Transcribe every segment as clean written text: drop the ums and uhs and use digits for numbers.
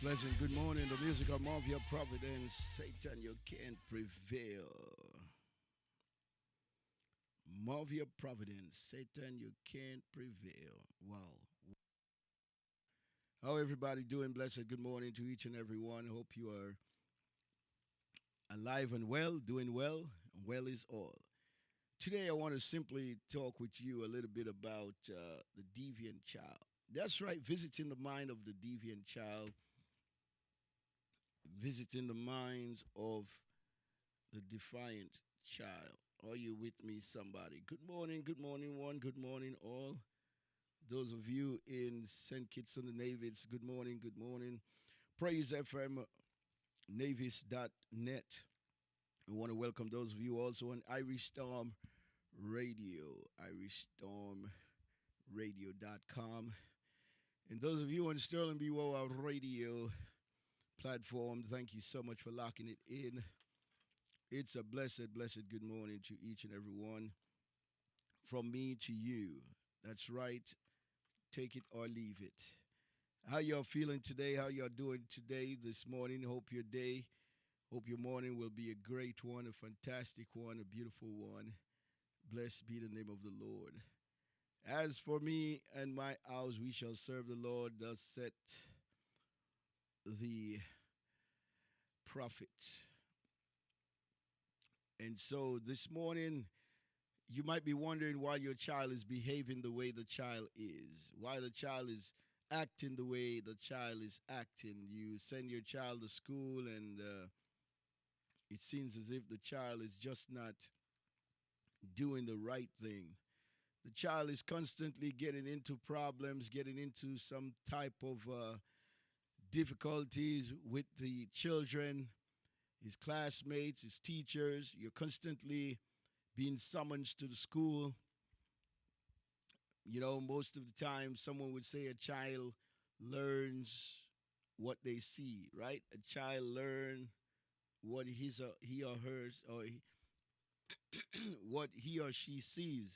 Pleasant good morning. The music of Mafia Providence. Satan, you can't prevail. Mafia Providence. Satan, you can't prevail. Wow. How everybody doing? Blessed good morning to each and every one. Hope you are alive and well, doing well. Well is all. Today, I want to simply talk with you a little bit about the deviant child. That's right, visiting the mind of the deviant child, visiting the minds of the defiant child. Are you with me, somebody? Good morning, one, good morning, all. Those of you in St. Kitts on the Navis, good morning, good morning. Praise FM, navis.net. I want to welcome those of you also on Irish Storm Radio, irishtstormradio.com. And those of you on Sterling BWO Radio platform, thank you so much for locking it in. It's a blessed good morning to each and every one. From me to you. That's right. Take it or leave it. How y'all feeling today? How y'all doing today, this morning? Hope your morning will be a great one, a fantastic one, a beautiful one. Blessed be the name of the Lord. As for me and my house, we shall serve the Lord, thus said the prophet. And so this morning, you might be wondering why your child is behaving the way the child is, why the child is acting the way the child is acting. You send your child to school, and it seems as if the child is just not doing the right thing. The child is constantly getting into problems, getting into some type of difficulties with the children, his classmates, his teachers. You're constantly being summoned to the school. You know, most of the time, someone would say a child learns what they see, right? A child learns what he or hers or what he or she sees.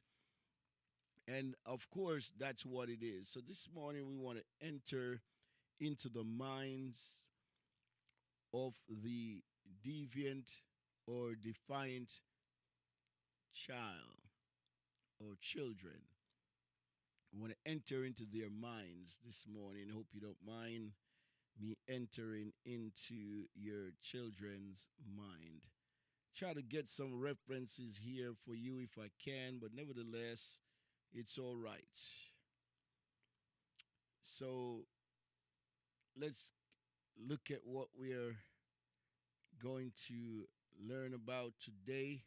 And of course, that's what it is. So this morning, we want to enter into the minds of the deviant or defiant child or children. I want to enter into their minds this morning. Hope you don't mind me entering into your children's mind. Try to get some references here for you if I can, but nevertheless, it's all right. So let's look at what we're going to learn about today,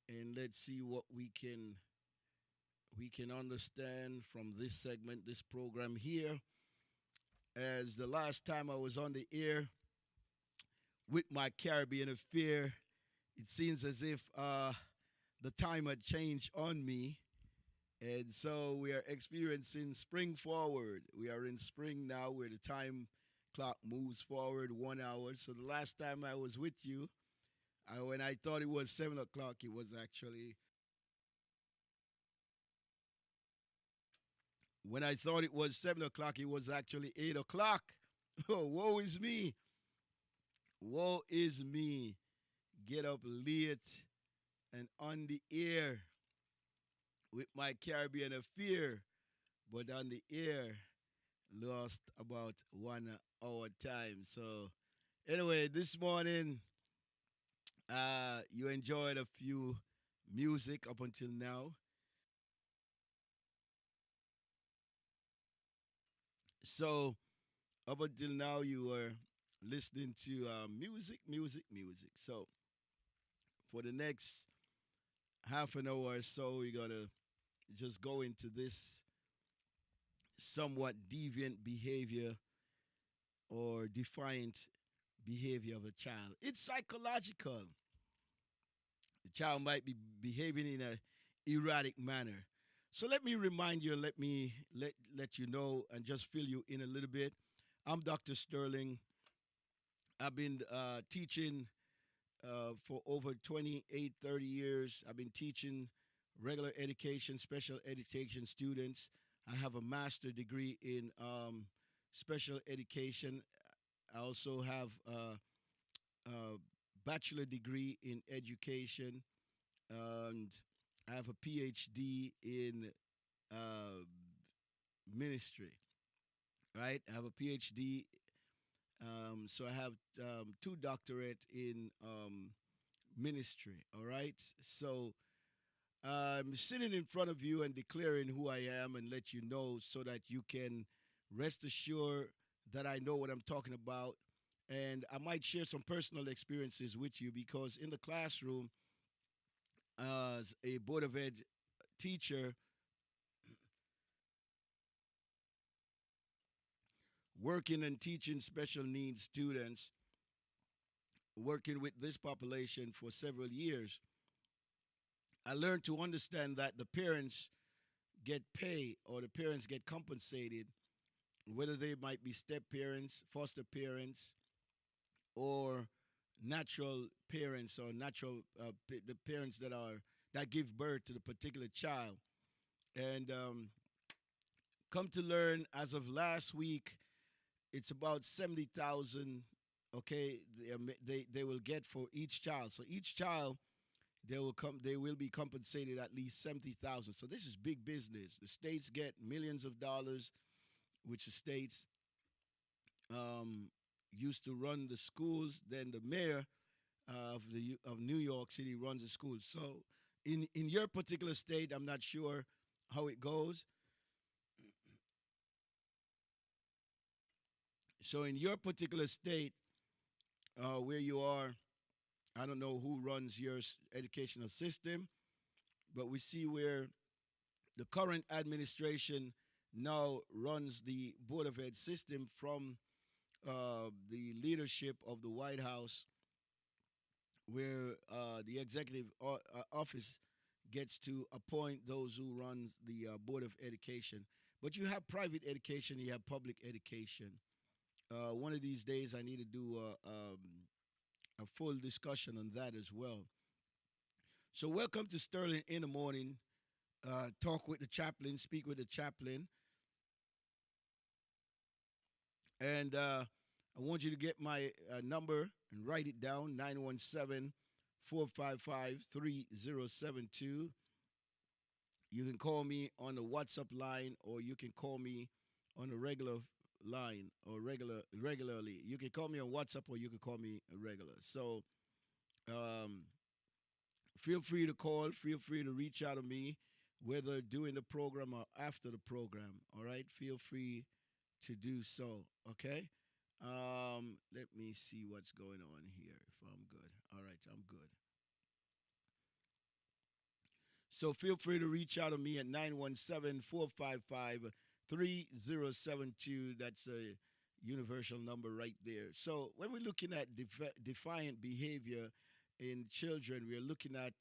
and let's see what we can understand from this segment, this program here. As the last time I was on the air with my Caribbean affair, it seems as if the time had changed on me. And so we are experiencing spring forward. We are in spring now where the time clock moves forward 1 hour. So the last time I was with you, when I thought it was 7 o'clock, it was actually, when I thought it was 7 o'clock, it was actually 8 o'clock. Oh, woe is me. Woe is me. Get up late and on the air with my Caribbean affair, but on the air, lost about 1 hour time. So anyway, this morning, you enjoyed a few music up until now. So up until now, you were listening to music. So for the next half an hour or so, we're gonna just go into this somewhat deviant behavior or defiant behavior of a child. It's psychological. The child might be behaving in a erratic manner. So let me remind you, let me let you know and just fill you in a little bit. I'm Dr. Sterling. I've been teaching for over 28, 30 years. I've been teaching regular education, special education students. I have a master degree in special education. I also have a bachelor degree in education, and I have a PhD in uh, ministry. Right, I have a PhD. So I have two doctorate in ministry. All right, so I'm sitting in front of you and declaring who I am and let you know so that you can rest assured that I know what I'm talking about. And I might share some personal experiences with you because in the classroom, as a Board of Ed teacher, working and teaching special needs students, working with this population for several years, I learned to understand that the parents get paid or the parents get compensated, whether they might be step parents, foster parents, or natural parents or natural the parents that give birth to the particular child. And come to learn, as of last week, it's about 70,000. Okay, they will get for each child. So each child they will be compensated at least 70,000. So this is big business. The states get millions of dollars, which the states um, used to run the schools. Then the mayor of New York City runs the schools. So in your particular state, I'm not sure how it goes. So in your particular state, where you are, I don't know who runs your educational system, but we see where the current administration now runs the Board of Ed system from the leadership of the White House, where the executive office gets to appoint those who runs the Board of Education. But you have private education, you have public education. One of these days, I need to do a full discussion on that as well. So, welcome to Sterling in the Morning. Talk with the chaplain, speak with the chaplain. And I want you to get my number and write it down 917 455 3072. You can call me on the WhatsApp line or you can call me on a regular line or regularly. You can call me on WhatsApp or you can call me regular. So um, feel free to call, feel free to reach out to me, whether during the program or after the program. All right, feel free to do so. Okay. Let me see what's going on here. If I'm good. All right, I'm good. So feel free to reach out to me at 917 455 3072. That's a universal number right there. So when we're looking at defiant behavior in children, we're looking at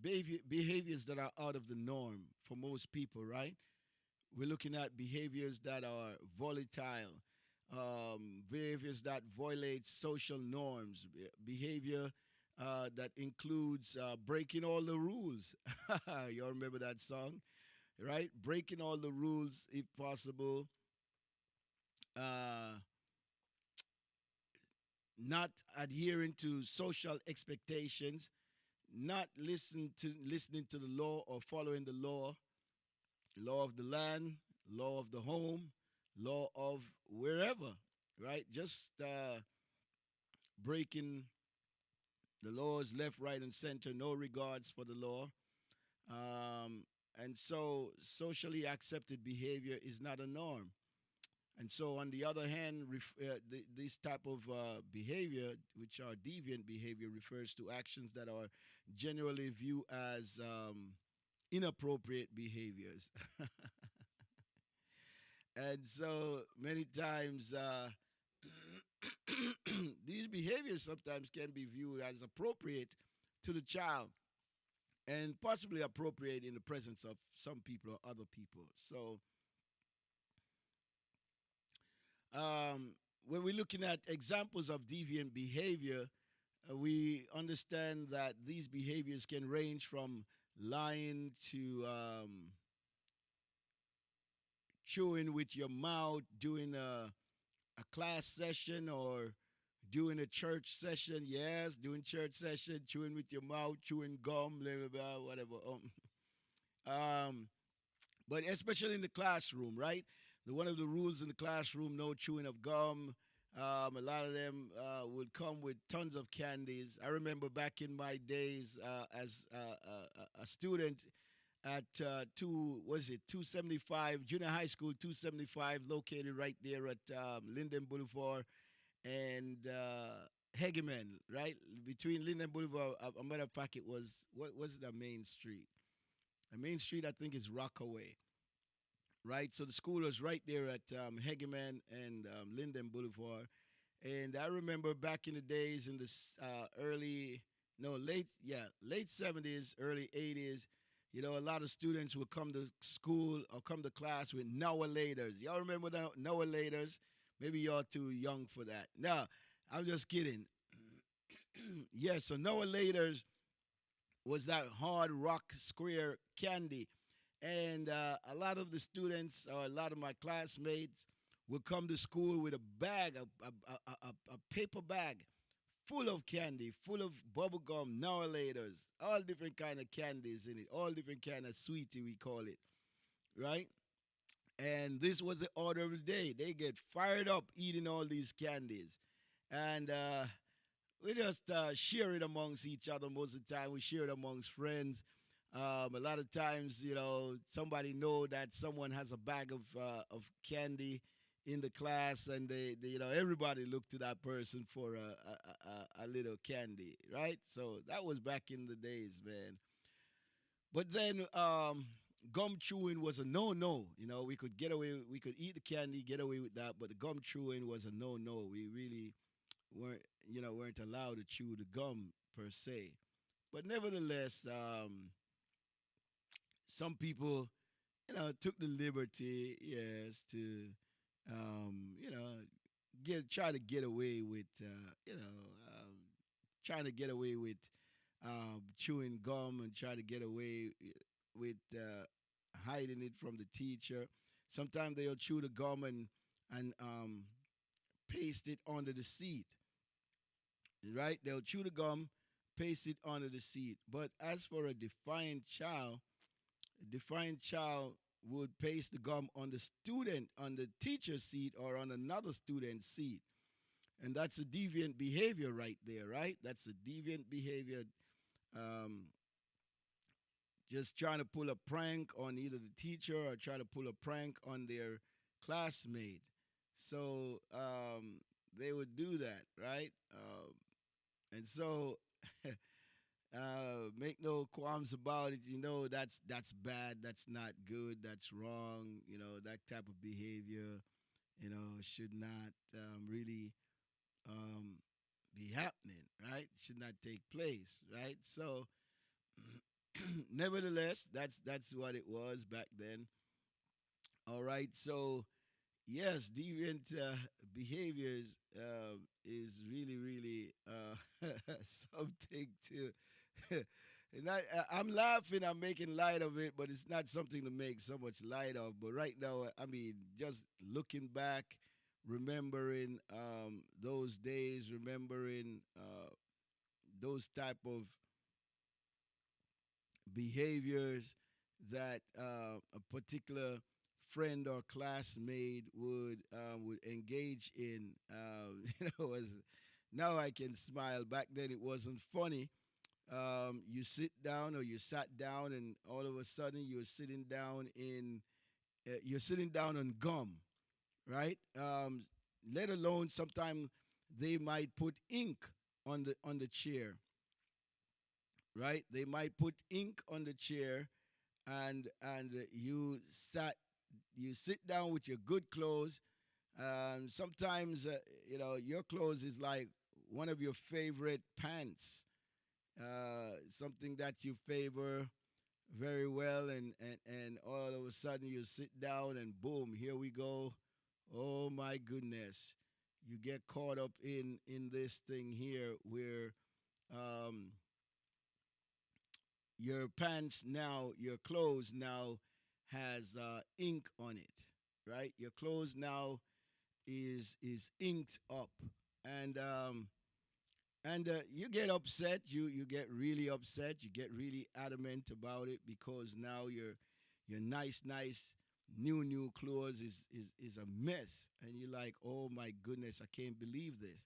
behaviors that are out of the norm for most people, right? We're looking at behaviors that are volatile, behaviors that violate social norms, behavior that includes breaking all the rules. You all remember that song, right? Breaking all the rules if possible, uh, not adhering to social expectations, not listening to the law or following the law of the land, law of the home, law of wherever, right? Just breaking the laws left, right, and center, no regards for the law. Um, and so socially accepted behavior is not a norm. And so, on the other hand, this type of behavior, which are deviant behavior, refers to actions that are generally viewed as inappropriate behaviors. And so, many times, these behaviors sometimes can be viewed as appropriate to the child and possibly appropriate in the presence of some people or other people. So, um, when we're looking at examples of deviant behavior, we understand that these behaviors can range from lying to chewing with your mouth, doing a class session or doing a church session. Yes, doing church session, chewing with your mouth, chewing gum, blah blah blah, whatever. Um, but especially in the classroom, right? One of the rules in the classroom: no chewing of gum. A lot of them would come with tons of candies. I remember back in my days as a student at 275 junior high school, 275, located right there at Linden Boulevard and Hegeman, right between Linden Boulevard. A matter of fact, it was what was the main street? The main street, I think, is Rockaway, right? So the school was right there at Hegeman and Linden Boulevard. And I remember back in the days in the early, no, late 70s, early 80s, a lot of students would come to school or come to class with Noah laters. Y'all remember Noah laters? Maybe y'all too young for that. No, I'm just kidding. Yes, so Noah laters was that hard rock square candy. And a lot of the students or a lot of my classmates would come to school with a bag, a paper bag full of candy, full of bubble gum, Nowalators, all different kind of candies in it, all different kind of sweetie, we call it, right? And this was the order of the day. They get fired up eating all these candies. And we just share it amongst each other most of the time. We share it amongst friends. A lot of times, somebody know that someone has a bag of candy in the class, and everybody look to that person for a little candy, right? So that was back in the days, man. But then gum chewing was a no-no. We could get away, we could eat the candy, get away with that, but the gum chewing was a no-no. We really weren't allowed to chew the gum per se. But nevertheless, some people, took the liberty, yes, to, try to get away with, trying to get away with chewing gum and try to get away with hiding it from the teacher. Sometimes they'll chew the gum and paste it under the seat, right? They'll chew the gum, paste it under the seat. But as for a defiant child would paste the gum on the student, on the teacher's seat, or on another student's seat. And that's a deviant behavior right there, right? That's a deviant behavior. Um, just trying to pull a prank on either the teacher or try to pull a prank on their classmate. So they would do that, right? And so make no qualms about it. That's bad. That's not good. That's wrong. That type of behavior, should not really um, be happening, right? Should not take place, right? So, nevertheless, that's what it was back then. All right. So, yes, deviant behaviors is really, really something to. And I'm laughing, I'm making light of it, but it's not something to make so much light of. But right now, I mean, just looking back, remembering those days, remembering those type of behaviors that a particular friend or classmate would engage in. Was now I can smile. Back then it wasn't funny. You sit down or you sat down, and all of a sudden you're sitting down on gum, right? Let alone sometimes they might put ink on the chair, right? They might put ink on the chair, and you sit down with your good clothes. Sometimes your clothes is like one of your favorite pants, something that you favor very well, and all of a sudden you sit down and boom, here we go. Oh my goodness, you get caught up in this thing here where um, your pants now, your clothes now has ink on it, right? Your clothes now is inked up, and you get upset. You get really upset. You get really adamant about it because now your nice new clothes is a mess, and you're like, oh my goodness, I can't believe this.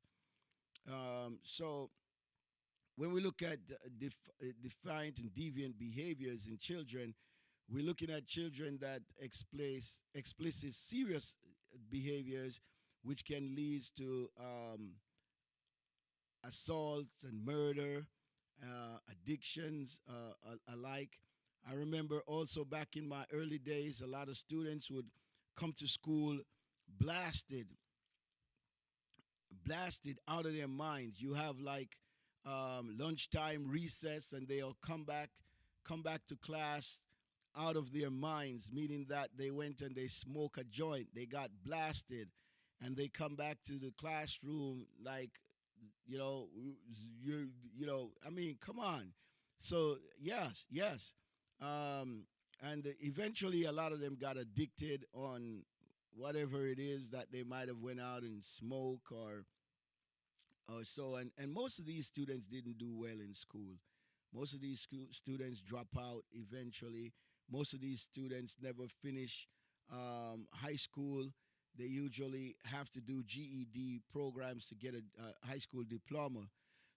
So when we look at defiant and deviant behaviors in children, we're looking at children that explicit serious behaviors, which can lead to assaults and murder, addictions alike. I remember also back in my early days, a lot of students would come to school blasted, blasted out of their minds. You have like lunchtime recess, and they'll come back to class out of their minds, meaning that they went and they smoke a joint, they got blasted, and they come back to the classroom like, you know, you know, I mean, come on. So yes, and eventually a lot of them got addicted on whatever it is that they might have went out and smoke or so, and most of these students didn't do well in school. Most of these students drop out eventually. Most of these students never finish high school. They usually have to do GED programs to get a high school diploma.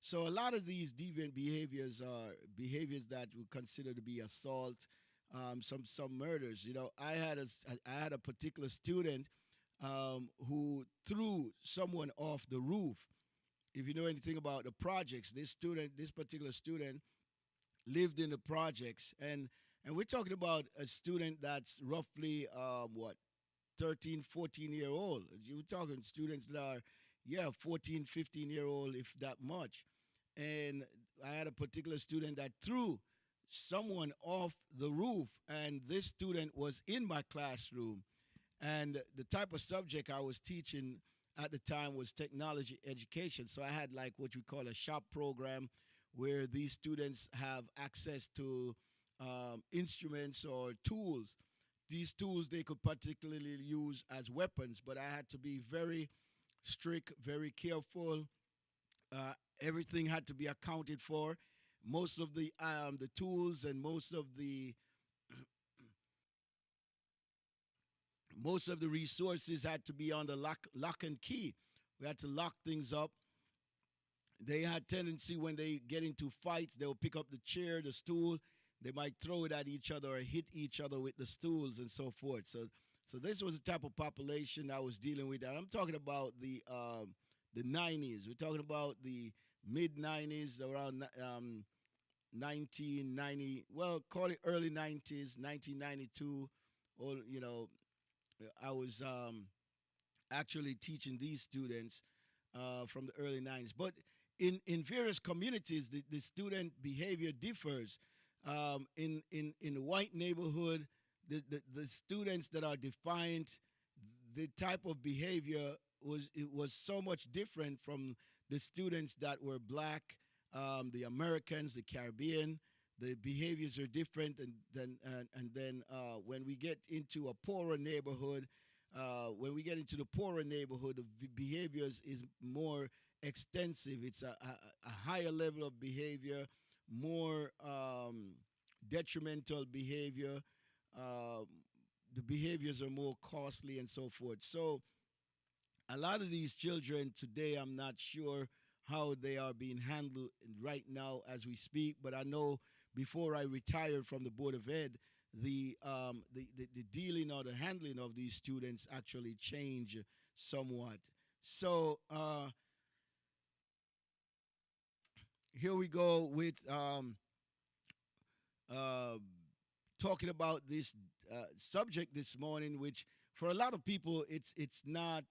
So a lot of these deviant behaviors are behaviors that we consider to be assault, some murders. You know, I had a particular student who threw someone off the roof. If you know anything about the projects, this particular student lived in the projects, and we're talking about a student that's roughly what, 13, 14-year old. You're talking students that are, yeah, 14, 15-year old, if that much. And I had a particular student that threw someone off the roof, and this student was in my classroom. And the type of subject I was teaching at the time was technology education. So I had like what we call a shop program where these students have access to instruments or tools. These tools they could particularly use as weapons, but I had to be very strict, very careful. Uh, Everything had to be accounted for. Most of the tools and most of the resources had to be on the lock and key. We had to lock things up. They had tendency when they get into fights, they'll pick up the chair, the stool, they might throw it at each other or hit each other with the stools and so forth. So this was the type of population I was dealing with. And I'm talking about the 90s. We're talking about the mid 90s, around 1990. Well, call it early 90s, 1992. Or I was actually teaching these students from the early 90s. But in various communities, the student behavior differs. In the white neighborhood, the students that are defiant, the type of behavior was so much different from the students that were black, the Americans, the Caribbean. The behaviors are different, and then when we get into a poorer neighborhood, the behaviors is more extensive. It's a higher level of behavior, more detrimental behavior. Um, the behaviors are more costly and so forth. So a lot of these children today, I'm not sure how they are being handled right now as we speak, but I know before I retired from the Board of Ed, the dealing or the handling of these students actually changed somewhat. So here we go with uh, talking about this subject this morning, which for a lot of people it's not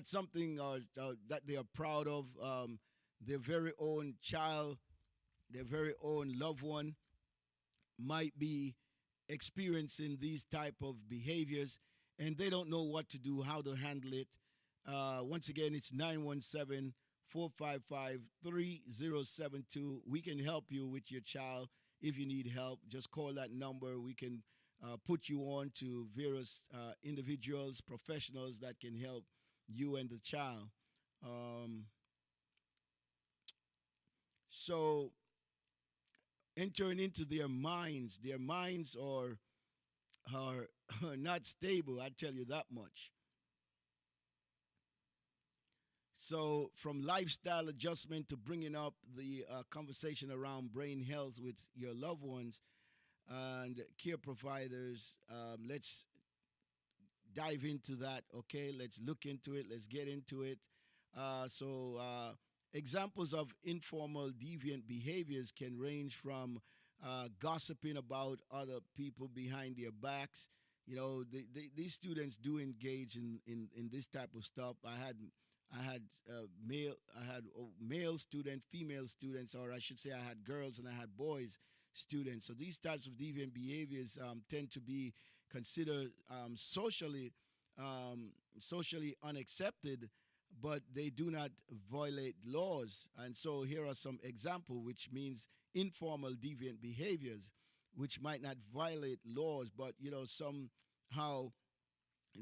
something that they are proud of. Their very own child, their very own loved one might be experiencing these type of behaviors, and they don't know what to do, how to handle it. Once again, it's 917-455-3072. We can help you with your child if you need help. Just call that number. We can put you on to various individuals, professionals that can help you and the child. Um, so entering into their minds are are not stable. I tell you that much. So, from lifestyle adjustment to bringing up the conversation around brain health with your loved ones and care providers, let's dive into that. Okay, let's look into it. Let's get into it. Examples of informal deviant behaviors can range from gossiping about other people behind their backs. You know, these students do engage in this type of stuff. I had male students, female students, or I should say, I had girls and I had boys students. So these types of deviant behaviors tend to be considered um, socially unaccepted, but they do not violate laws. And so here are some examples, which means informal deviant behaviors, which might not violate laws, but somehow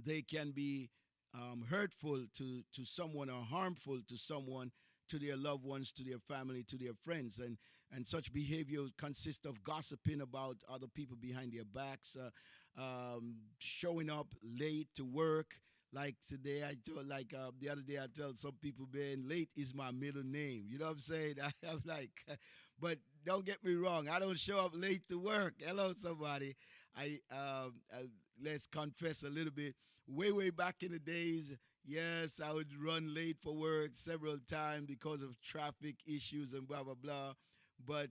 they can be hurtful to someone or harmful to someone, to their loved ones, to their family, to their friends. And such behavior consists of gossiping about other people behind their backs, showing up late to work. Like today, the other day, I tell some people, man, late is my middle name. You know what I'm saying? I'm like, but don't get me wrong, I don't show up late to work. Hello, somebody. Let's confess a little bit. Way back in the days, yes, I would run late for work several times because of traffic issues and blah blah blah. But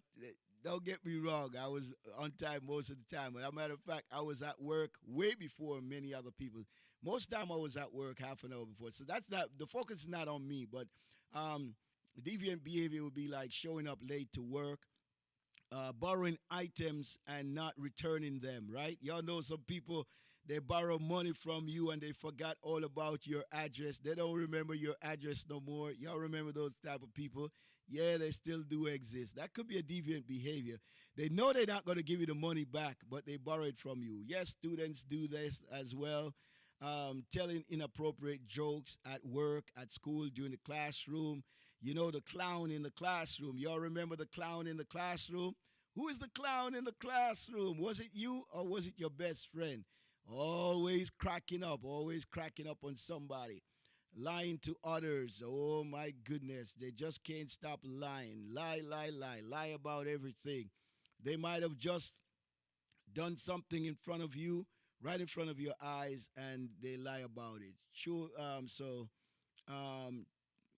don't get me wrong, I was on time most of the time. As a matter of fact, I was at work way before many other people. Most time I was at work half an hour before. So that's not the focus is not on me, but um, deviant behavior would be like showing up late to work, borrowing items and not returning them, right? Y'all know some people, they borrow money from you and they forgot all about your address. They don't remember your address no more. Y'all remember those type of people? Yeah, they still do exist. That could be a deviant behavior. They know they're not going to give you the money back, but they borrow it from you. Yes, students do this as well. Telling inappropriate jokes at work, at school, during the classroom. You know, the clown in the classroom. Y'all remember the clown in the classroom? Who is the clown in the classroom? Was it you or was it your best friend? Always cracking up on somebody. Lying to others. Oh my goodness. They just can't stop lying. Lie about everything. They might have just done something in front of you, right in front of your eyes, and they lie about it. Um,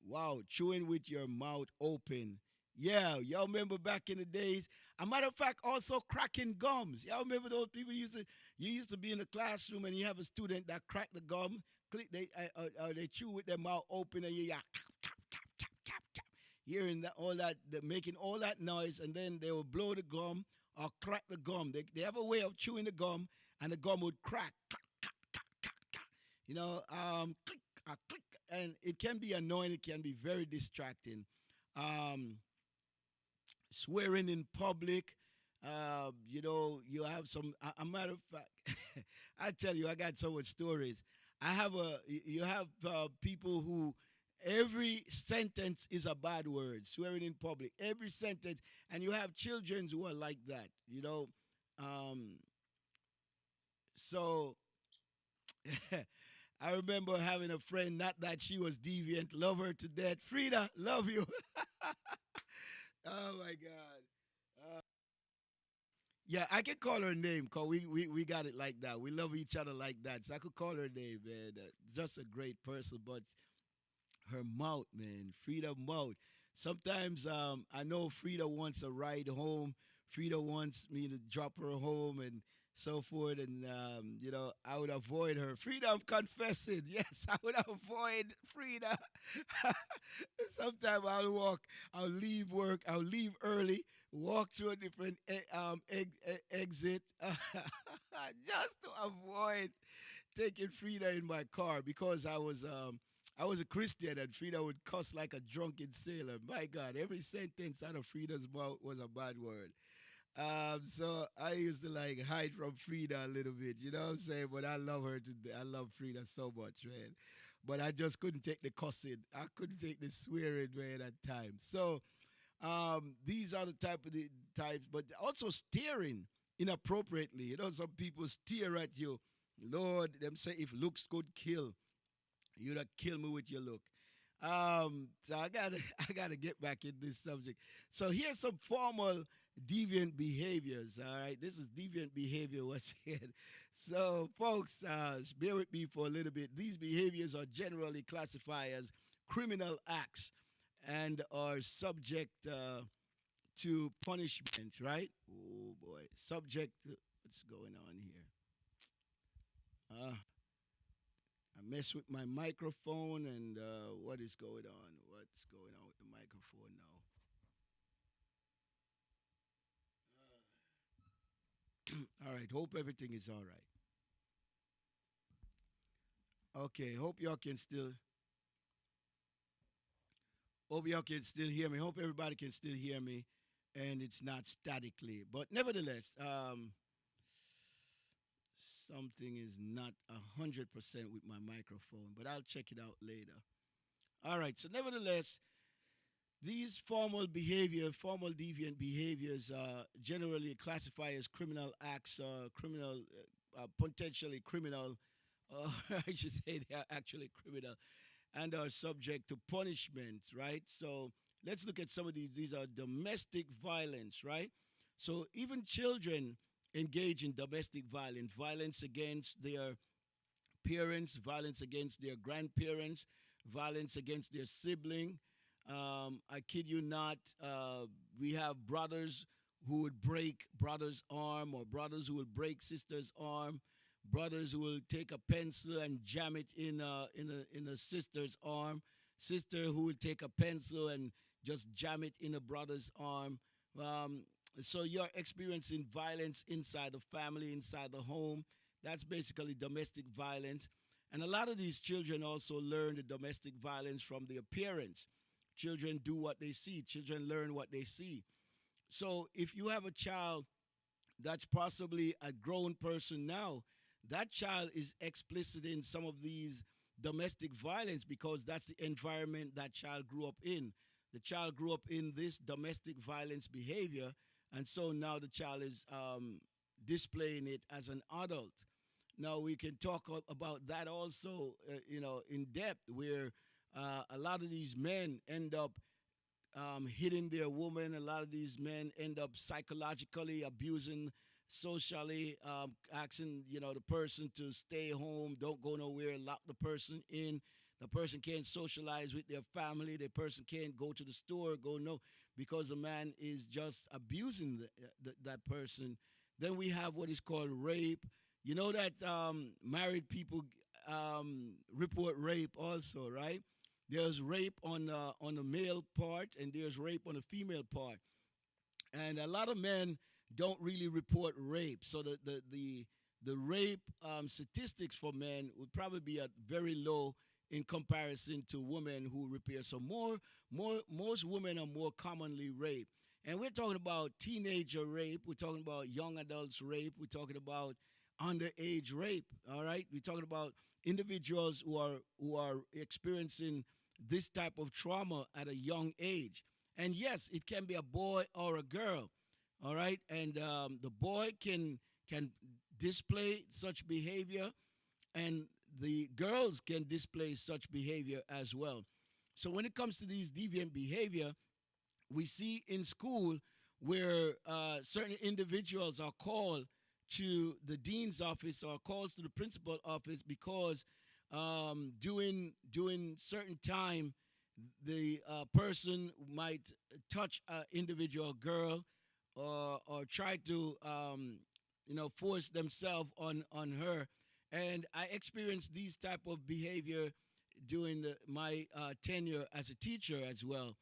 wow, chewing with your mouth open. Yeah, y'all remember back in the days. A matter of fact, also cracking gums. Y'all remember those people you used to be in the classroom and you have a student that crack the gum, they chew with their mouth open and you hearing making all that noise, and then they will blow the gum or crack the gum. They have a way of chewing the gum, and the gum would crack. Click, click, and it can be annoying. It can be very distracting. Um, Swearing in public. You have some. A matter of fact, I tell you, I got so much stories. You have people who every sentence is a bad word. Swearing in public, every sentence, and you have children who are like that. Um, so I remember having a friend, not that she was deviant, love her to death. Frida, love you. Oh my God. Yeah, I can call her name because we got it like that. We love each other like that. So I could call her name, man. Just a great person. But her mouth, man, Frida mouth. Sometimes I know Frida wants a ride home. Frida wants me to drop her home and so forth. And, I would avoid her. Frida, I'm confessing. Yes, I would avoid Frida. Sometimes I'll leave work, I'll leave early, walk through a different exit just to avoid taking Frida in my car because I was a Christian and Frida would cuss like a drunken sailor. My God, every sentence out of Frida's mouth was a bad word. So I used to like hide from Frida a little bit, you know what I'm saying? But I love her to I love Frida so much, man. But I just couldn't take the cussing. I couldn't take the swearing, man, at times. So these are the the types, but also staring inappropriately. You know, some people stare at you. Lord, them say if looks could kill, you'd have kill me with your look. So I gotta I gotta get back in this subject. So here's some formal deviant behaviors. All right, this is deviant behavior. What's it? So folks, bear with me for a little bit. These behaviors are generally classified as criminal acts and are subject to punishment. Right? Oh boy, subject to what's going on here? I mess with my microphone and what is going on? What's going on with the microphone now? All right, hope everything is all right. Okay, hope y'all can still hear me. Hope everybody can still hear me and it's not statically. But nevertheless, something is not 100% with my microphone, but I'll check it out later. All right, so nevertheless, these formal deviant behaviors, generally classified as criminal acts, criminal, potentially criminal, I should say they are actually criminal, and are subject to punishment, right? So let's look at some of these. These are domestic violence, right? So even children engage in domestic violence, violence against their parents, violence against their grandparents, violence against their sibling. I kid you not, we have brothers who would break brother's arm, or brothers who would break sister's arm, brothers who will take a pencil and jam it in a sister's arm, sister who will take a pencil and just jam it in a brother's arm. Um, so you're experiencing violence inside the family, inside the home. That's basically domestic violence. And a lot of these children also learn the domestic violence from their parents. Children do what they see, children learn what they see. So if you have a child that's possibly a grown person now, that child is explicit in some of these domestic violence because that's the environment that child grew up in. The child grew up in this domestic violence behavior, and so now the child is displaying it as an adult. Now we can talk about that also, in depth, where a lot of these men end up hitting their woman. A lot of these men end up psychologically abusing, socially asking the person to stay home, don't go nowhere, lock the person in. The person can't socialize with their family. The person can't go to the store, go no, because the man is just abusing that person. Then we have what is called rape. You know that married people report rape also, right? There's rape on the male part, and there's rape on the female part. And a lot of men don't really report rape. So the rape statistics for men would probably be at very low in comparison to women who repair. So most women are more commonly raped. And we're talking about teenager rape. We're talking about young adults rape. We're talking about underage rape. All right. We're talking about individuals who are experiencing this type of trauma at a young age. And yes, it can be a boy or a girl. All right. And the boy can display such behavior, and the girls can display such behavior as well. So when it comes to these deviant behavior, we see in school where certain individuals are called to the dean's office or calls to the principal office because during certain time the person might touch an individual girl or try to force themselves on her. And I experienced these type of behavior during my tenure as a teacher as well.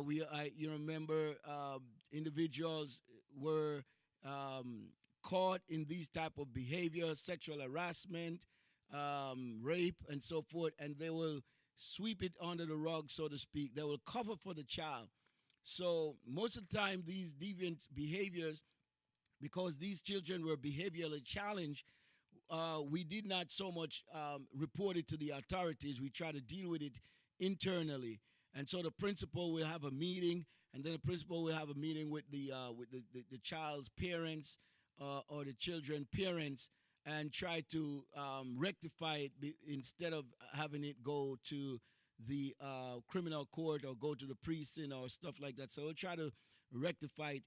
You remember individuals were caught in these type of behavior, sexual harassment, rape, and so forth, and they will sweep it under the rug, so to speak. They will cover for the child. So most of the time, these deviant behaviors because these children were behaviorally challenged. We did not so much report it to the authorities. We try to deal with it internally. And so the principal will have a meeting, and then the principal will have a meeting with the child's parents, or the children parents, and try to rectify it, instead of having it go to the criminal court or go to the precinct or stuff like that. So we'll try to rectify it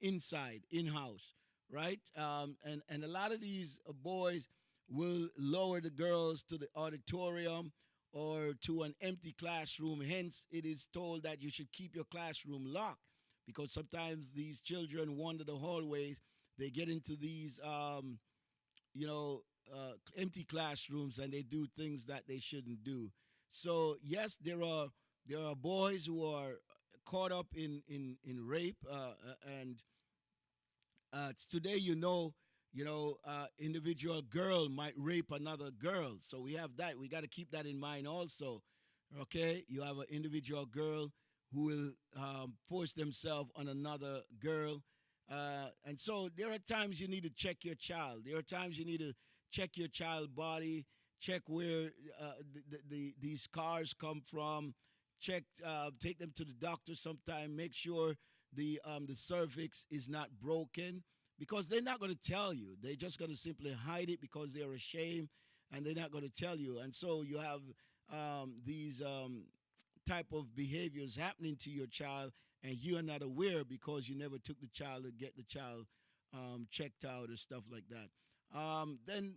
inside, in house, right? And a lot of these boys will lower the girls to the auditorium or to an empty classroom. Hence, it is told that you should keep your classroom locked, because sometimes these children wander the hallways. They get into these, you know, empty classrooms, and they do things that they shouldn't do. So yes, there are boys who are caught up in rape, and today, individual girl might rape another girl. So we have that. We got to keep that in mind also. Okay, you have an individual girl who will force themselves on another girl, and so there are times you need to check your child. There are times you need to check your child body, check where these scars come from, check, take them to the doctor sometime, make sure the cervix is not broken, because they're not going to tell you. They're just going to simply hide it because they're ashamed, and they're not going to tell you. And so you have these type of behaviors happening to your child, and you are not aware because you never took the child to get the child checked out or stuff like that. Then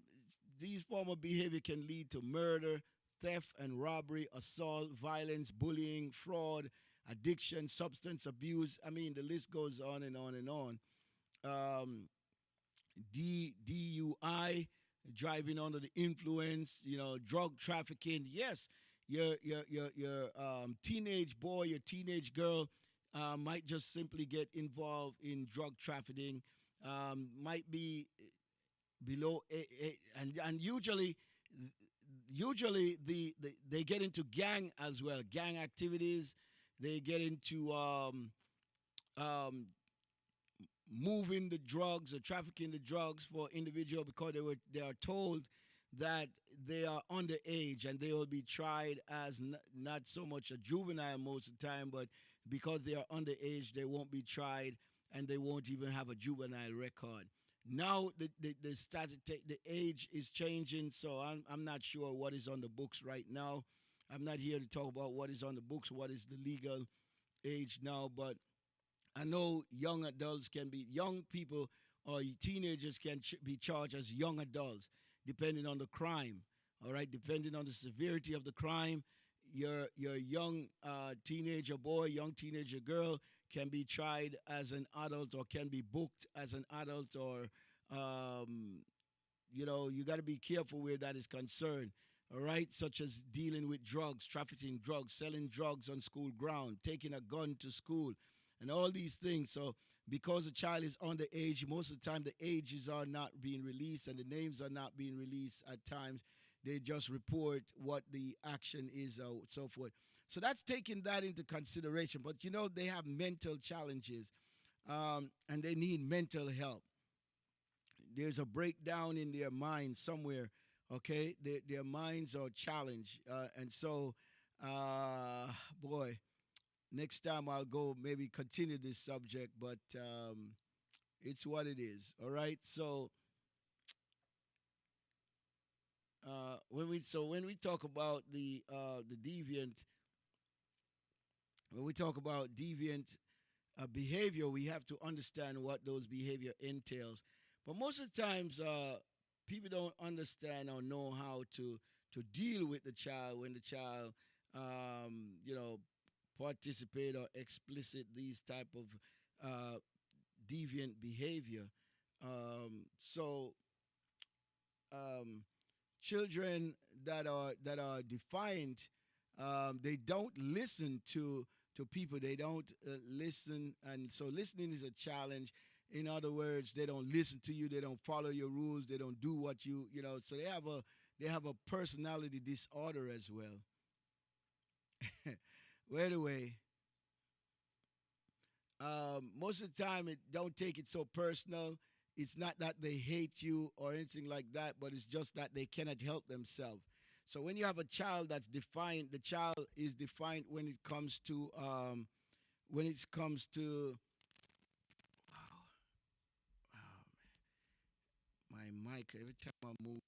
these form of behavior can lead to murder, theft and robbery, assault, violence, bullying, fraud, addiction, substance abuse. I mean, the list goes on and on and on. Um, DUI, driving under the influence, drug trafficking. Yes, your teenage boy, your teenage girl might just simply get involved in drug trafficking, might be below, and usually they get into gang as well, gang activities. They get into um, moving the drugs or trafficking the drugs for individual, because they are told that they are underage, and they will be tried as not so much a juvenile most of the time, but because they are underage, they won't be tried, and they won't even have a juvenile record. Now the age is changing, so I'm not sure what is on the books right now. I'm not here to talk about what is on the books, what is the legal age now, but I know young people or teenagers can be charged as young adults, depending on the crime. All right, depending on the severity of the crime, your young teenager boy, young teenager girl can be tried as an adult, or can be booked as an adult, or you got to be careful where that is concerned. All right, such as dealing with drugs, trafficking drugs, selling drugs on school ground, taking a gun to school, and all these things. So, because the child is underage, most of the time the ages are not being released and the names are not being released at times. They just report what the action is, so forth. So that's taking that into consideration. But they have mental challenges, and they need mental help. There's a breakdown in their mind somewhere. Okay, their minds are challenged, and so, boy, next time I'll go maybe continue this subject, but it's what it is. All right. So when we talk about the deviant, when we talk about deviant behavior, we have to understand what those behavior entails. But most of the times, people don't understand or know how to deal with the child when the child, participate or explicit these type of deviant behavior. So children that are defiant, they don't listen to people. They don't listen, and so listening is a challenge. In other words, they don't listen to you. They don't follow your rules. They don't do what you. So they have a personality disorder as well. Well, anyway, Most of the time, it don't take it so personal. It's not that they hate you or anything like that, but it's just that they cannot help themselves. So when you have a child that's defined, the child is defined when it comes to wow, wow, my mic. Every time I move,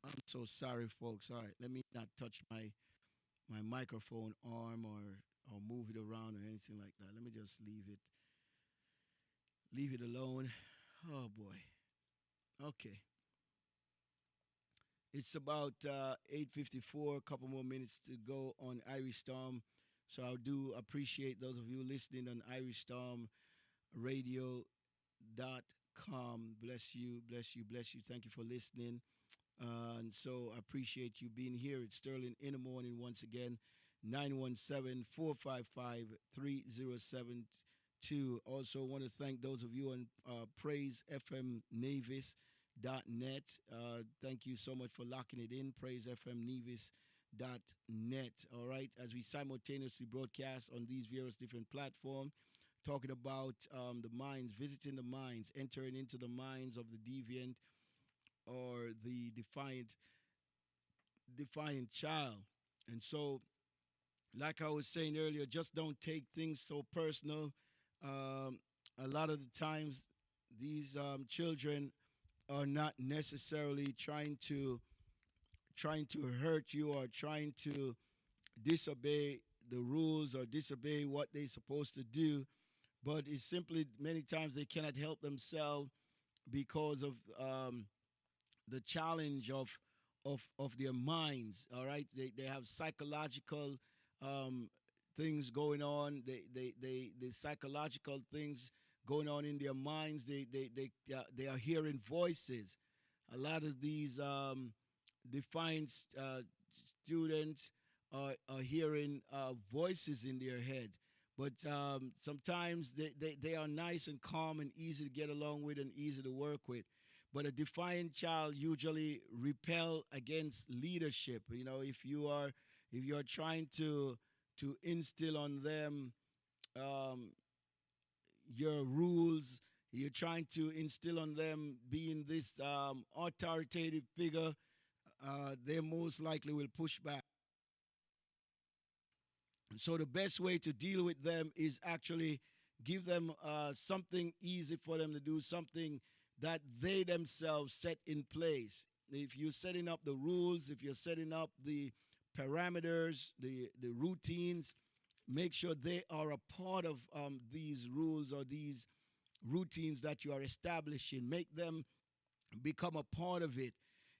I'm so sorry, folks. All right, let me not touch my microphone arm or move it around or anything like that. Let me just leave it alone. Oh boy. Okay. It's about 8:54. A couple more minutes to go on Irish Storm. So I do appreciate those of you listening on Irish Storm Radio.com. Bless you, bless you, bless you. Thank you for listening. And so I appreciate you being here. It's Sterling in the morning once again. 917-455-3072. Also want to thank those of you on Praise FM Nevis.net. Thank you so much for locking it in. Praise FM Nevis.net. All right, as we simultaneously broadcast on these various different platforms, talking about the minds, visiting the minds, entering into the minds of the deviant or the defiant child. And so, like I was saying earlier, just don't take things so personal. Um, a lot of the times, these children are not necessarily trying to hurt you or trying to disobey the rules or disobey what they're supposed to do, but it's simply many times they cannot help themselves because of the challenge of their minds. All right, they have psychological um, things going on. The psychological things going on in their minds. They are hearing voices. A lot of these defiant students are hearing voices in their head. But sometimes they are nice and calm and easy to get along with and easy to work with. But a defiant child usually repel against leadership. You know, if you're trying to instill on them um, your rules, you're trying to instill on them being this authoritative figure, they most likely will push back. So the best way to deal with them is actually give them something easy for them to do, something that they themselves set in place. If you're setting up the rules, if you're setting up the parameters, the routines, make sure they are a part of these rules or these routines that you are establishing. Make them become a part of it.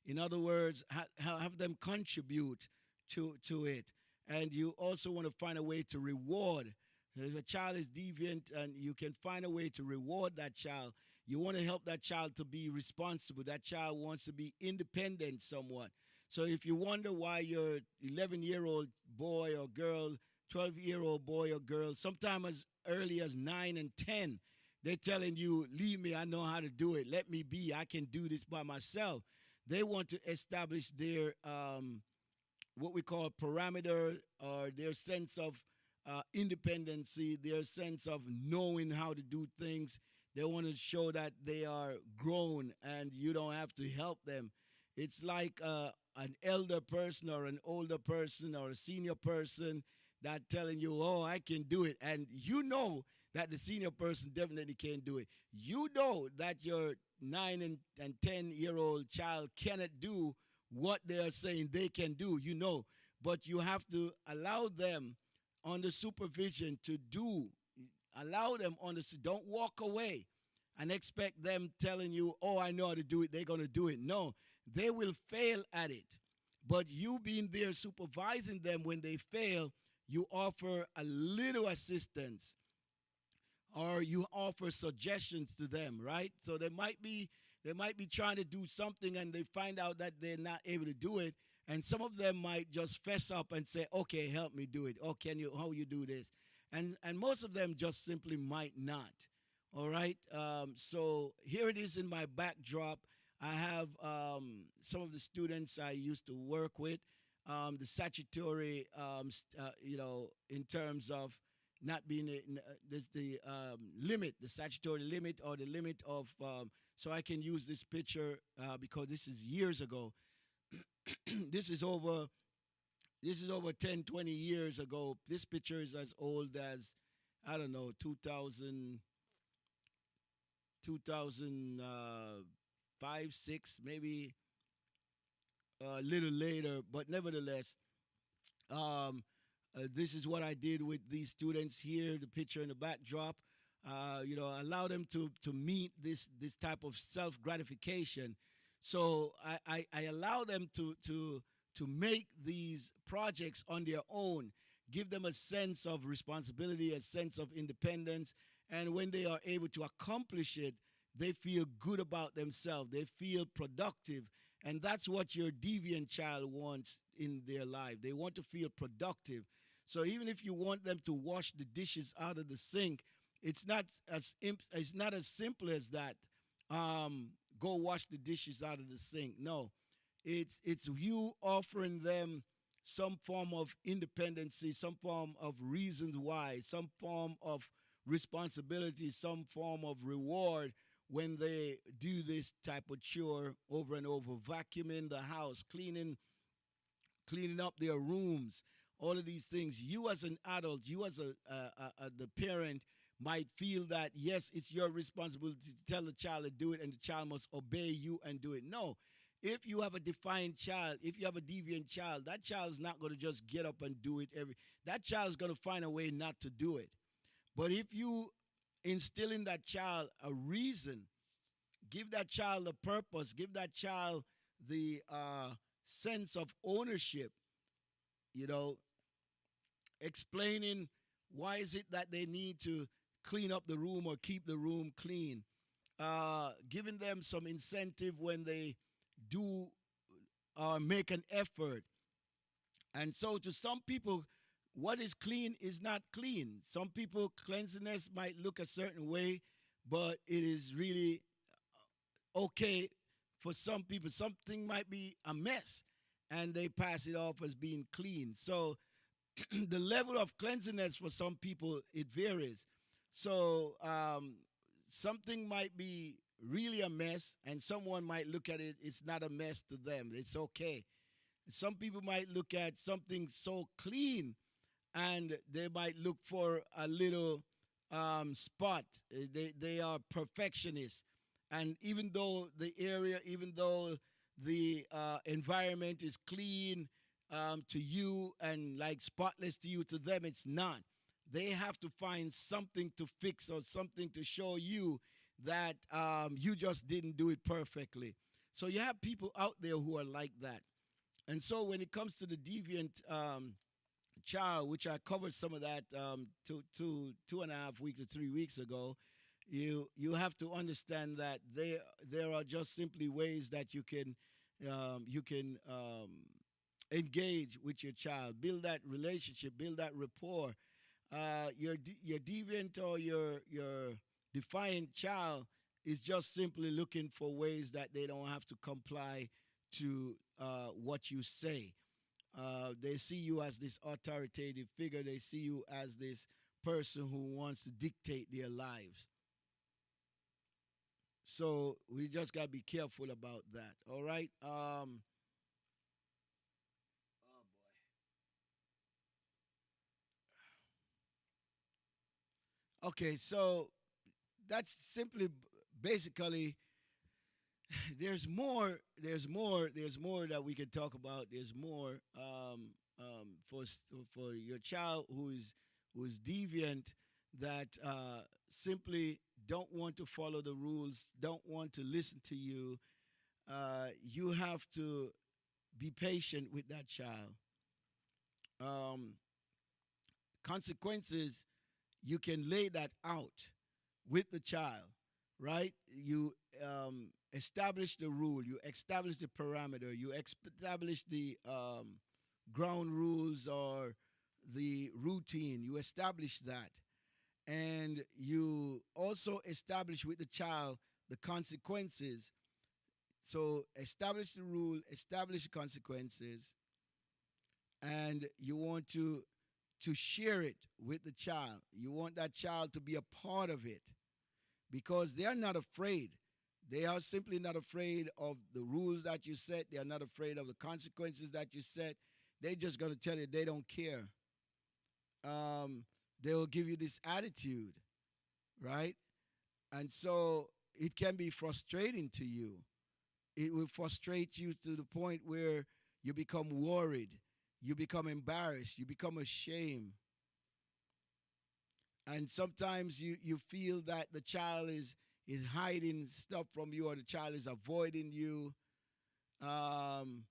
In other words, have them contribute to it. And you also want to find a way to reward. If a child is deviant and you can find a way to reward that child, you want to help that child to be responsible. That child wants to be independent somewhat. So if you wonder why your 11-year-old boy or girl, 12-year-old boy or girl, sometime as early as 9 and 10, they're telling you, leave me, I know how to do it. Let me be, I can do this by myself. They want to establish their what we call parameter or their sense of independency, their sense of knowing how to do things. They want to show that they are grown and you don't have to help them. It's like an elder person or an older person or a senior person that telling you, oh, I can do it. And you know that the senior person definitely can't do it. You know that your 9 and 10-year-old child cannot do what they are saying they can do, you know. But you have to allow them under supervision to do, allow them under, don't walk away and expect them telling you, oh, I know how to do it, they're going to do it. No, they will fail at it. But you being there supervising them when they fail, you offer a little assistance or you offer suggestions to them, right? So they might be trying to do something and they find out that they're not able to do it, and some of them might just fess up and say, okay, help me do it. Oh, how you do this? And most of them just simply might not. All right. So here it is in my backdrop. I have some of the students I used to work with, the statutory, in terms of not being there's the limit, the statutory limit or the limit of. So I can use this picture because this is years ago. this is over. This is over 10, 20 years ago. This picture is as old as I don't know 2000, 2005, 6, maybe a little later. But nevertheless, Um, this is what I did with these students here. The picture in the backdrop. Allow them to meet this type of self gratification. So I allow them to make these projects on their own. Give them a sense of responsibility, a sense of independence, and when they are able to accomplish it, they feel good about themselves. They feel productive, and that's what your deviant child wants in their life. They want to feel productive. So even if you want them to wash the dishes out of the sink, it's not as simple as that. Go wash the dishes out of the sink. No, it's you offering them some form of independency, some form of reasons why, some form of responsibility, some form of reward when they do this type of chore over and over, vacuuming the house, cleaning up their rooms, all of these things. You as an adult, you as the parent might feel that yes, it's your responsibility to tell the child to do it, and the child must obey you and do it. No, if you have a defiant child, if you have a deviant child, that child is not going to just get up and do it that child is going to find a way not to do it. But if you instill in that child a reason, give that child a purpose, give that child the sense of ownership, you know, explaining why is it that they need to clean up the room or keep the room clean, giving them some incentive when they do make an effort. And so to some people, what is clean is not clean. Some people, cleanliness might look a certain way, but it is really okay for some people. Something might be a mess, and they pass it off as being clean. So the level of cleanliness for some people, it varies. So something might be really a mess, and someone might look at it, it's not a mess to them. It's okay. Some people might look at something so clean and they might look for a little spot. They are perfectionists. And even though the area, even though the environment is clean to you and like spotless to you, to them it's not. They have to find something to fix or something to show you that you just didn't do it perfectly. So you have people out there who are like that. And so when it comes to the deviant child, which I covered some of that 2.5 weeks or 3 weeks ago, you have to understand that there are just simply ways that you can engage with your child, build that relationship, build that rapport. Your deviant or your defiant child is just simply looking for ways that they don't have to comply to what you say. They see you as this authoritative figure. They see you as this person who wants to dictate their lives. So we just got to be careful about that. All right. Oh boy. Okay. So that's simply basically there's more, there's more that we can talk about. There's more for your child who is deviant, that simply don't want to follow the rules, don't want to listen to you. You have to be patient with that child. um, Consequences, you can lay that out with the child, right? You establish the rule, you establish the parameter, you establish the ground rules or the routine, you establish that. And you also establish with the child the consequences. So establish the rule, establish the consequences, and you want to to share it with the child. You want that child to be a part of it because they are not afraid. They are simply not afraid of the rules that you set. They are not afraid of the consequences that you set. They're just going to tell you they don't care. Um, they will give you this attitude, right? And so it can be frustrating to you. It will frustrate you to the point where you become worried, you become embarrassed, you become ashamed. And sometimes you feel that the child is hiding stuff from you or the child is avoiding you. Um,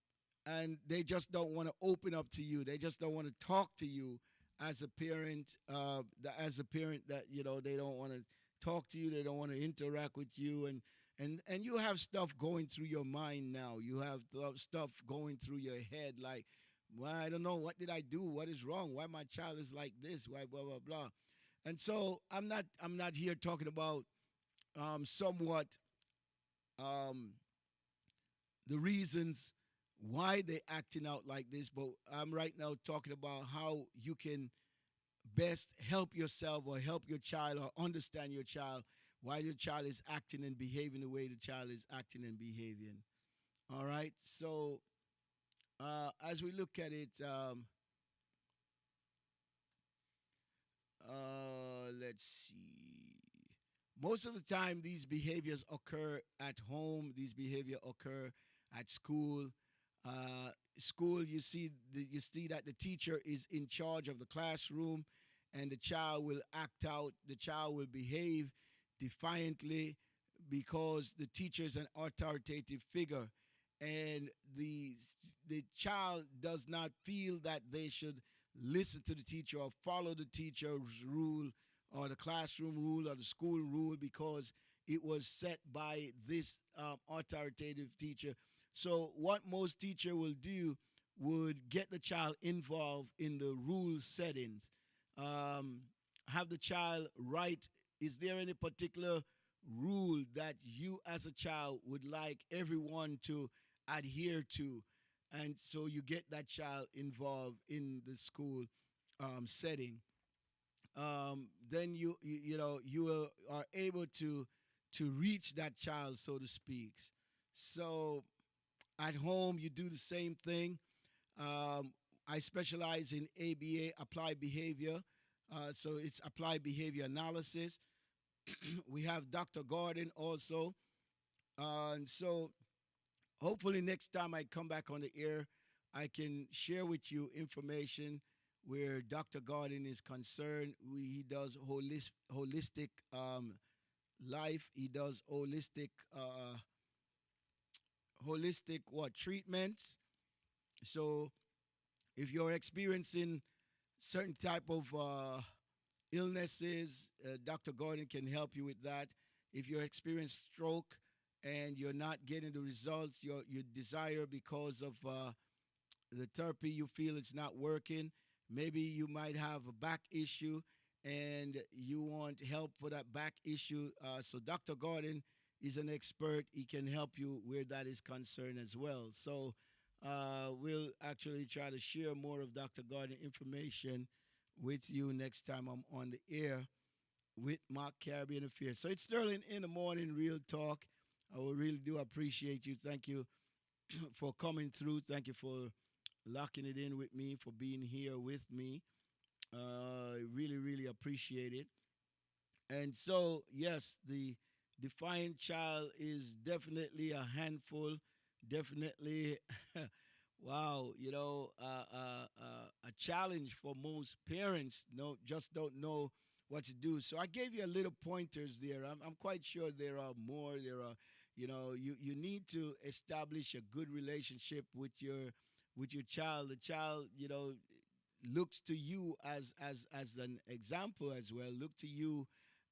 and they just don't want to open up to you. They just don't want to talk to you as a parent, as a parent that they don't want to talk to you. They don't want to interact with you, and you have stuff going through your mind now. You have stuff going through your head like, well, I don't know, what did I do? What is wrong? Why my child is like this? Why blah blah blah? And so I'm not here talking about somewhat um, the reasons why they acting out like this, but I'm right now talking about how you can best help yourself or help your child or understand your child why your child is acting and behaving the way the child is acting and behaving. All right. So as we look at it, let's see. Most of the time, these behaviors occur at home. These behaviors occur at school. Uh, School, you see that the teacher is in charge of the classroom, and the child will act out. The child will behave defiantly because the teacher is an authoritative figure, and the child does not feel that they should listen to the teacher or follow the teacher's rule or the classroom rule or the school rule because it was set by this authoritative teacher. So what most teacher will do would get the child involved in the rule settings. Um, have the child write, is there any particular rule that you as a child would like everyone to adhere to? And so you get that child involved in the school setting. Then are able to reach that child, so to speak. So at home, you do the same thing. Um, I specialize in ABA, applied behavior. So it's applied behavior analysis. We have Dr. Gordon also. And so hopefully next time I come back on the air, I can share with you information where Dr. Gordon is concerned. He does holistic life. He does holistic what treatments. So if you're experiencing certain type of illnesses, Dr. Gordon can help you with that. If you experience stroke and you're not getting the results you desire because of the therapy, you feel it's not working. Maybe you might have a back issue and you want help for that back issue. So Dr. Gordon is an expert. He can help you where that is concerned as well. So we'll actually try to share more of Dr. Gordon information with you next time I'm on the air with Mark Caribbean Affairs. So it's Sterling in the morning, real talk. I will really do appreciate you. Thank you for coming through. Thank you for locking it in with me, for being here with me. Really, really appreciate it. And so, yes, the defiant child is definitely a handful. Definitely, wow, a challenge for most parents. No, just don't know what to do. So I gave you a little pointers there. I'm quite sure there are more. There are, you need to establish a good relationship with your child. The child, looks to you as an example as well. Look to you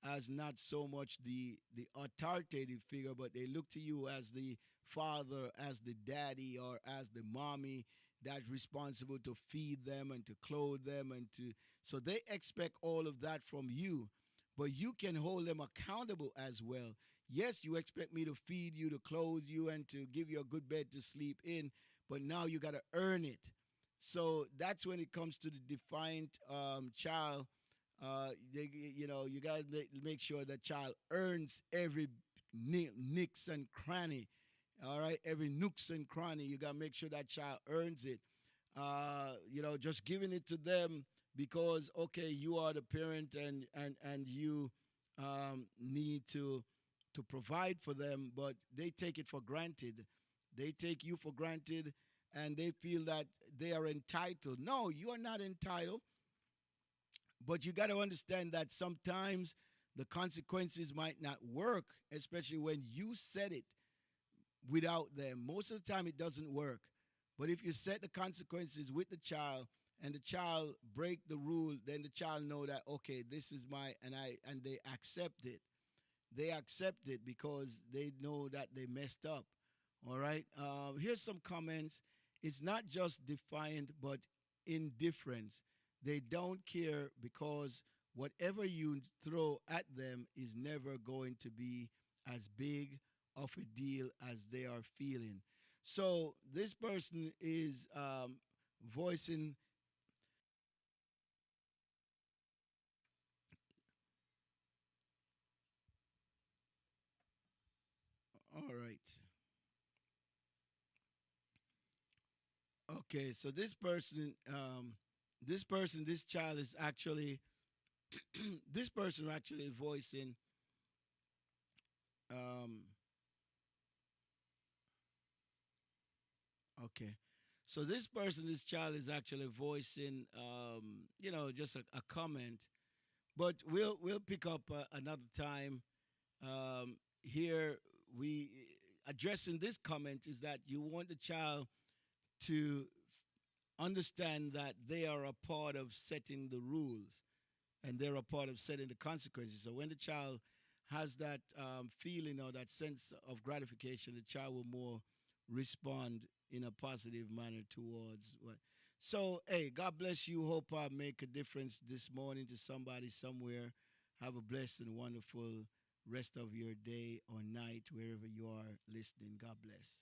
as not so much the authoritative figure, but they look to you as the father, as the daddy, or as the mommy that's responsible to feed them and to clothe them and to so they expect all of that from you, but you can hold them accountable as well. Yes, you expect me to feed you, to clothe you, and to give you a good bed to sleep in, but now you got to earn it. So that's when it comes to the defiant child. You gotta make sure that child earns every nicks and cranny. All right, every nooks and cranny. You gotta make sure that child earns it. Just giving it to them because okay, you are the parent and you need to provide for them, but they take it for granted. They take you for granted, and they feel that they are entitled. No, you are not entitled. But you got to understand that sometimes the consequences might not work, especially when you set it without them. Most of the time, it doesn't work. But if you set the consequences with the child and the child break the rule, then the child know that okay, this is my and they accept it. They accept it because they know that they messed up. All right. Here's some comments. It's not just defiant, but indifference. They don't care because whatever you throw at them is never going to be as big of a deal as they are feeling. So this person is voicing. All right. Okay. So this child is actually this person actually voicing um okay, so this child is actually voicing just a comment, but we'll pick up another time. Here we addressing this comment is that you want the child to understand that they are a part of setting the rules and they're a part of setting the consequences. So when the child has that feeling or that sense of gratification, the child will more respond in a positive manner towards what. So, hey, God bless you. Hope I make a difference this morning to somebody somewhere. Have a blessed and wonderful rest of your day or night, wherever you are listening. God bless.